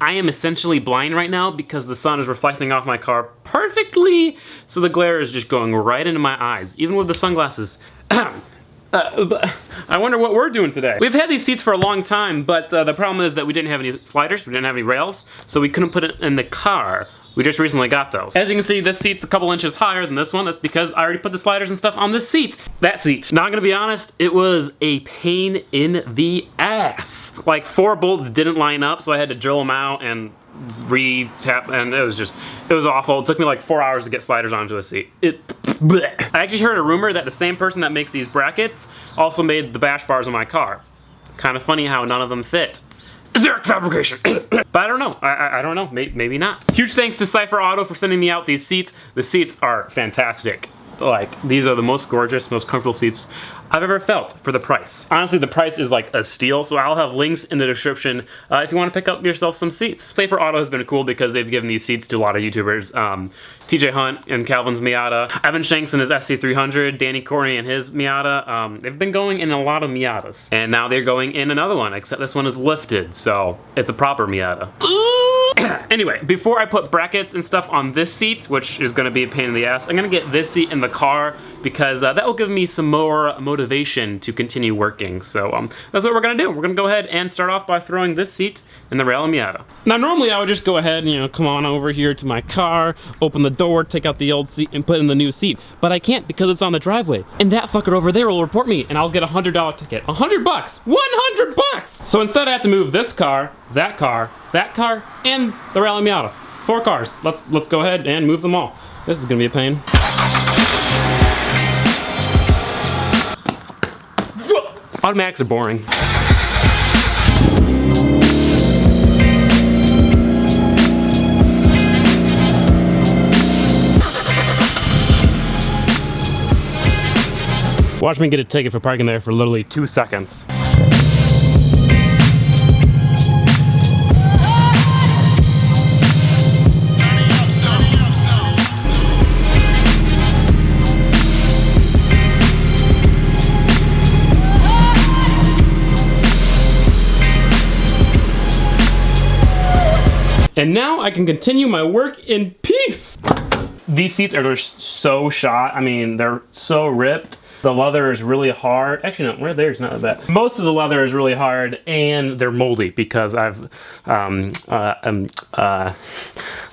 I am essentially blind right now because the sun is reflecting off my car perfectly, so the glare is just going right into my eyes, even with the sunglasses. I wonder what we're doing today. We've had these seats for a long time, but the problem is that we didn't have any sliders, we didn't have any rails, so we couldn't put it in the car. We just recently got those. As you can see, this seat's a couple inches higher than this one. That's because I already put the sliders and stuff on this seat. That seat. Not gonna be honest, it was a pain in the ass. Like 4 bolts didn't line up, so I had to drill them out and re-tap, and it was awful. It took me like 4 hours to get sliders onto a seat. Bleh. I actually heard a rumor that the same person that makes these brackets also made the bash bars on my car. Kind of funny how none of them fit. Zero fabrication. But I don't know. I don't know. Maybe not. Huge thanks to Cipher Auto for sending me out these seats. The seats are fantastic. Like, these are the most gorgeous, most comfortable seats I've ever felt for the price. Honestly, the price is like a steal, so I'll have links in the description if you want to pick up yourself some seats. Cipher Auto has been cool because they've given these seats to a lot of YouTubers. TJ Hunt and Calvin's Miata, Evan Shanks and his SC300, Danny Corney and his Miata. They've been going in a lot of Miatas. And now they're going in another one, except this one is lifted, so it's a proper Miata. Anyway, before I put brackets and stuff on this seat, which is gonna be a pain in the ass, I'm gonna get this seat in the car because that will give me some more motivation to continue working. So that's what we're gonna do. We're gonna go ahead and start off by throwing this seat in the Rally Miata. Now normally I would just go ahead and, you know, come on over here to my car, open the door, take out the old seat and put in the new seat. But I can't because it's on the driveway. And that fucker over there will report me and I'll get a $100 ticket. $100 bucks! 100 bucks! So instead I have to move this car, that car, and the Rally Miata. 4 cars. Let's go ahead and move them all. This is gonna be a pain. Automatics are boring. Watch me get a ticket for parking there for literally 2 seconds. And now I can continue my work in peace. These seats are just so shot. I mean, they're so ripped. The leather is really hard. Actually, no, right there is not that bad. Most of the leather is really hard and they're moldy because I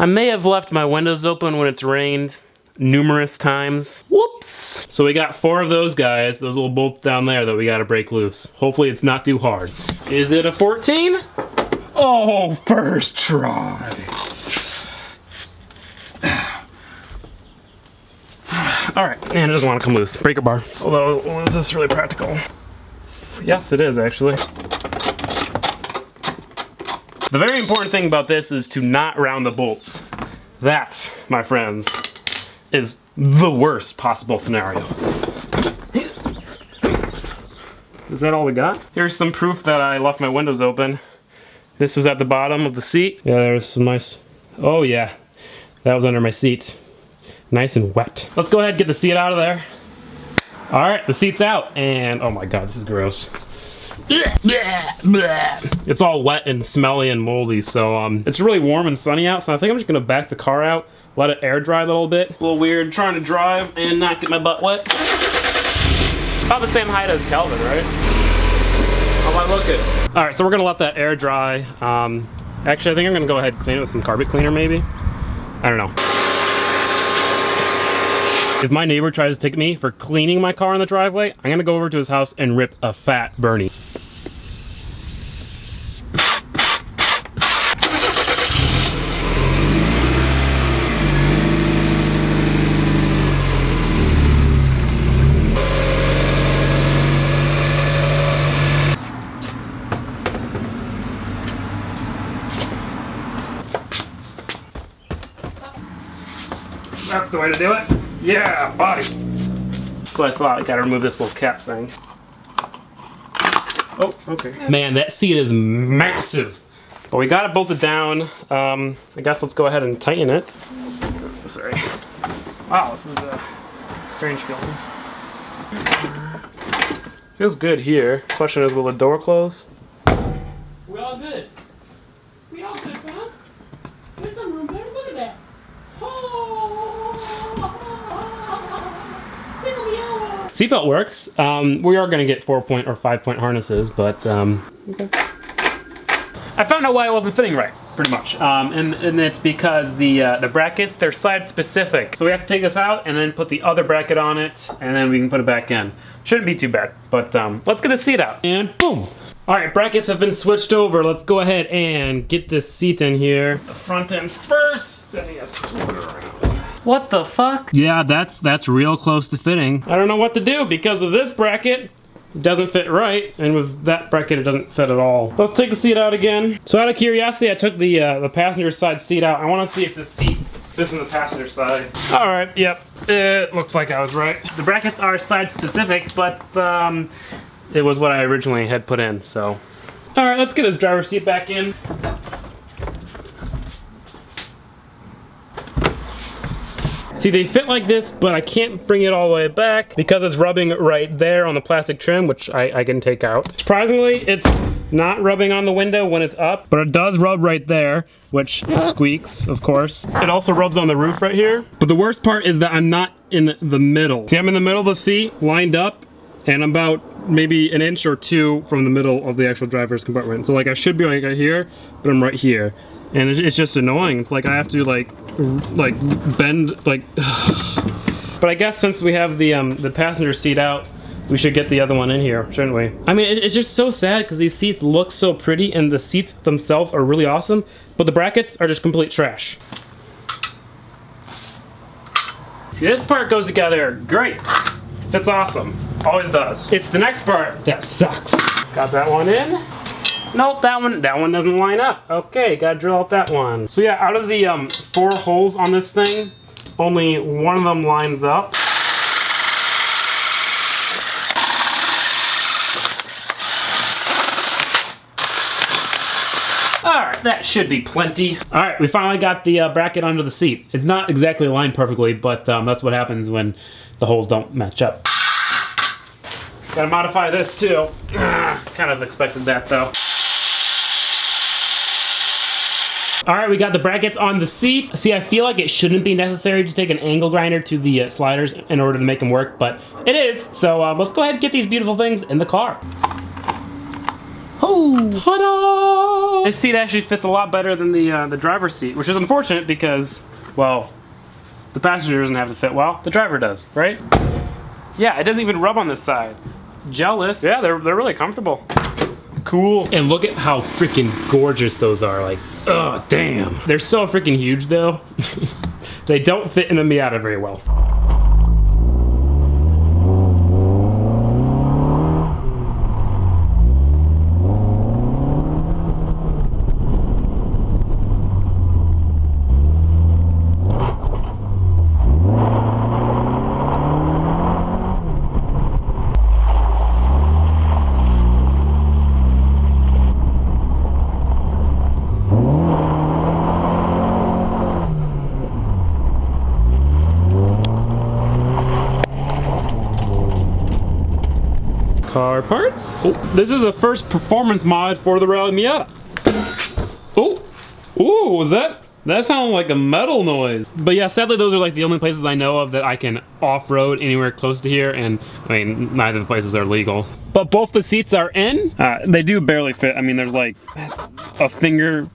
may have left my windows open when it's rained numerous times. Whoops. So we got 4 of those guys, those little bolts down there that we gotta break loose. Hopefully it's not too hard. Is it a 14? Oh, first try. All right, man, it doesn't want to come loose. Breaker bar. Although, is this really practical? Yes, it is actually. The very important thing about this is to not round the bolts. That, my friends, is the worst possible scenario. Is that all we got? Here's some proof that I left my windows open. This was at the bottom of the seat. Yeah, there's some nice, oh yeah, that was under my seat. Nice and wet. Let's go ahead and get the seat out of there. All right, the seat's out, and oh my God, this is gross. It's all wet and smelly and moldy, so it's really warm and sunny out, so I think I'm just gonna back the car out, let it air dry a little bit. A little weird trying to drive and not get my butt wet. About the same height as Calvin, right? How am I looking? All right, so we're gonna let that air dry. Actually, I think I'm gonna go ahead and clean it with some carpet cleaner maybe. I don't know. If my neighbor tries to ticket me for cleaning my car in the driveway, I'm gonna go over to his house and rip a fat Bernie. That's the way to do it. Yeah, buddy. That's what I thought. I gotta remove this little cap thing. Oh, okay. Man, that seat is massive. But we got it bolted down. I guess let's go ahead and tighten it. Sorry. Wow, this is a strange feeling. Feels good here. Question is, will the door close? We all good. We all good, huh? Seatbelt works. We are gonna get 4-point or 5-point harnesses, but okay. I found out why it wasn't fitting right, pretty much. And it's because the brackets, they're side specific. So we have to take this out and then put the other bracket on it, and then we can put it back in. Shouldn't be too bad, but let's get the seat out. And boom. All right, brackets have been switched over. Let's go ahead and get this seat in here. The front end first, then you swing it around. What the fuck? Yeah, that's real close to fitting. I don't know what to do because of this bracket. It doesn't fit right, and with that bracket, it doesn't fit at all. Let's take the seat out again. So out of curiosity, I took the passenger side seat out. I want to see if this seat fits in the passenger side. All right, yep, it looks like I was right. The brackets are side specific, but it was what I originally had put in, so. All right, let's get this driver's seat back in. See, they fit like this, but I can't bring it all the way back because it's rubbing right there on the plastic trim, which I can take out. Surprisingly, it's not rubbing on the window when it's up, but it does rub right there, which squeaks, of course. It also rubs on the roof right here. But the worst part is that I'm not in the middle. See, I'm in the middle of the seat, lined up, and I'm about maybe an inch or two from the middle of the actual driver's compartment. So like I should be like right here, but I'm right here. And it's just annoying. It's like I have to like bend like. But I guess since we have the passenger seat out, we should get the other one in here, shouldn't we? I mean, it's just so sad because these seats look so pretty and the seats themselves are really awesome, but the brackets are just complete trash. See, this part goes together great. That's awesome. Always does. It's the next part that sucks. Got that one in. Nope, that one doesn't line up. Okay, gotta drill out that one. So yeah, out of the 4 holes on this thing, only one of them lines up. Alright, that should be plenty. Alright, we finally got the bracket under the seat. It's not exactly aligned perfectly, but that's what happens when the holes don't match up. Gotta modify this too. Kind of expected that though. Alright, we got the brackets on the seat. See, I feel like it shouldn't be necessary to take an angle grinder to the sliders in order to make them work, but it is. So let's go ahead and get these beautiful things in the car. Oh, ta-da! This seat actually fits a lot better than the driver's seat, which is unfortunate because, well, the passenger doesn't have to fit well, the driver does, right? Yeah, it doesn't even rub on this side. Jealous. Yeah, they're really comfortable. Cool. And look at how freaking gorgeous those are. Like, oh, damn. They're so freaking huge, though. They don't fit in a Miata very well. Car parts. Oh, this is the first performance mod for the Rally Miata. Oh, ooh, was that sounded like a metal noise. But yeah, sadly those are like the only places I know of that I can off-road anywhere close to here, and I mean, neither of the places are legal. But both the seats are in. They do barely fit. I mean, there's like a finger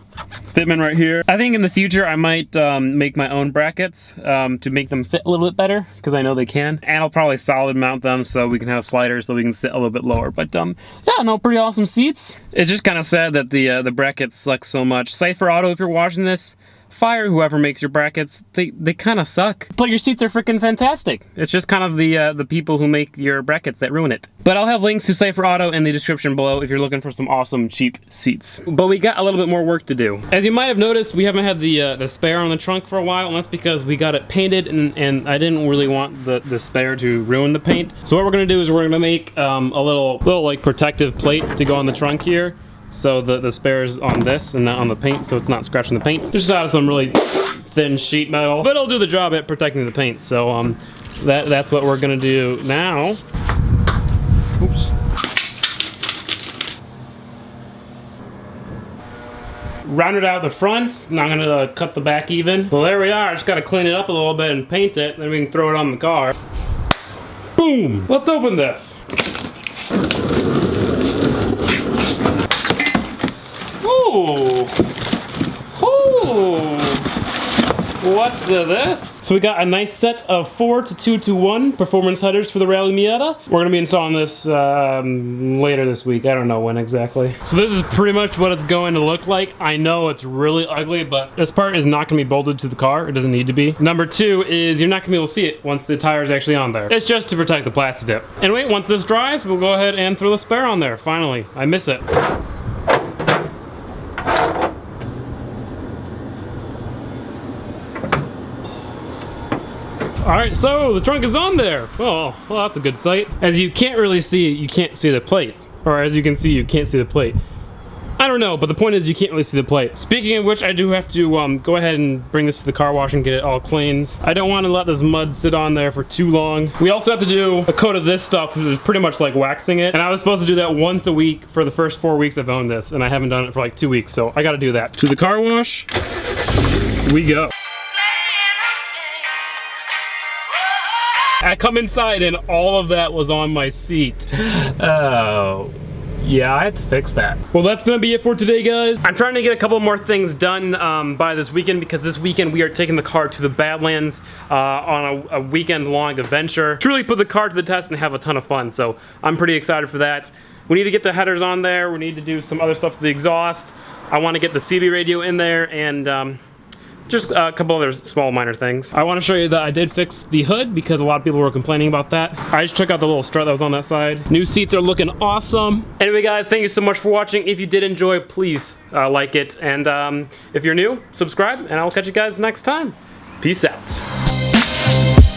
fitment right here. I think in the future I might make my own brackets to make them fit a little bit better, because I know they can. And I'll probably solid mount them so we can have sliders so we can sit a little bit lower. But yeah, no, pretty awesome seats. It's just kind of sad that the brackets suck so much. Cipher Auto, if you're watching this, fire whoever makes your brackets. They kind of suck. But your seats are freaking fantastic. It's just kind of the people who make your brackets that ruin it. But I'll have links to Cipher Auto in the description below if you're looking for some awesome cheap seats. But we got a little bit more work to do. As you might have noticed, we haven't had the spare on the trunk for a while, and that's because we got it painted, and I didn't really want the spare to ruin the paint. So what we're gonna do is we're gonna make a little like protective plate to go on the trunk here. So the spare's on this and not on the paint, so it's not scratching the paint. Just out of some really thin sheet metal, but it'll do the job at protecting the paint. So that's what we're gonna do now. Oops. Rounded out the front, now I'm gonna cut the back even. Well, there we are. Just gotta clean it up a little bit and paint it, then we can throw it on the car. Boom! Boom! Let's open this. Ooh! Ooh! What's this? So we got a nice set of 4 to 2 to 1 performance headers for the Rally Miata. We're gonna be installing this later this week. I don't know when exactly. So this is pretty much what it's going to look like. I know it's really ugly, but this part is not gonna be bolted to the car. It doesn't need to be. Number 2 is you're not gonna be able to see it once the tire is actually on there. It's just to protect the plastic dip. Anyway, once this dries, we'll go ahead and throw the spare on there. Finally, I miss it. Alright, so the trunk is on there. Oh, well, that's a good sight. As you can't really see, you can't see the plate. Or as you can see, you can't see the plate. I don't know, but the point is you can't really see the plate. Speaking of which, I do have to go ahead and bring this to the car wash and get it all cleaned. I don't want to let this mud sit on there for too long. We also have to do a coat of this stuff, which is pretty much like waxing it. And I was supposed to do that once a week for the first 4 weeks I've owned this, and I haven't done it for like 2 weeks, so I gotta do that. To the car wash, we go. I come inside and all of that was on my seat. Oh, yeah, I had to fix that. Well, that's gonna be it for today, guys. I'm trying to get a couple more things done by this weekend, because this weekend we are taking the car to the Badlands on a weekend-long adventure. Truly put the car to the test and have a ton of fun, so I'm pretty excited for that. We need to get the headers on there. We need to do some other stuff to the exhaust. I want to get the CB radio in there, and just a couple other small minor things. I want to show you that I did fix the hood because a lot of people were complaining about that. I just took out the little strut that was on that side. New seats are looking awesome. Anyway, guys, thank you so much for watching. If you did enjoy, please like it. And if you're new, subscribe, and I'll catch you guys next time. Peace out.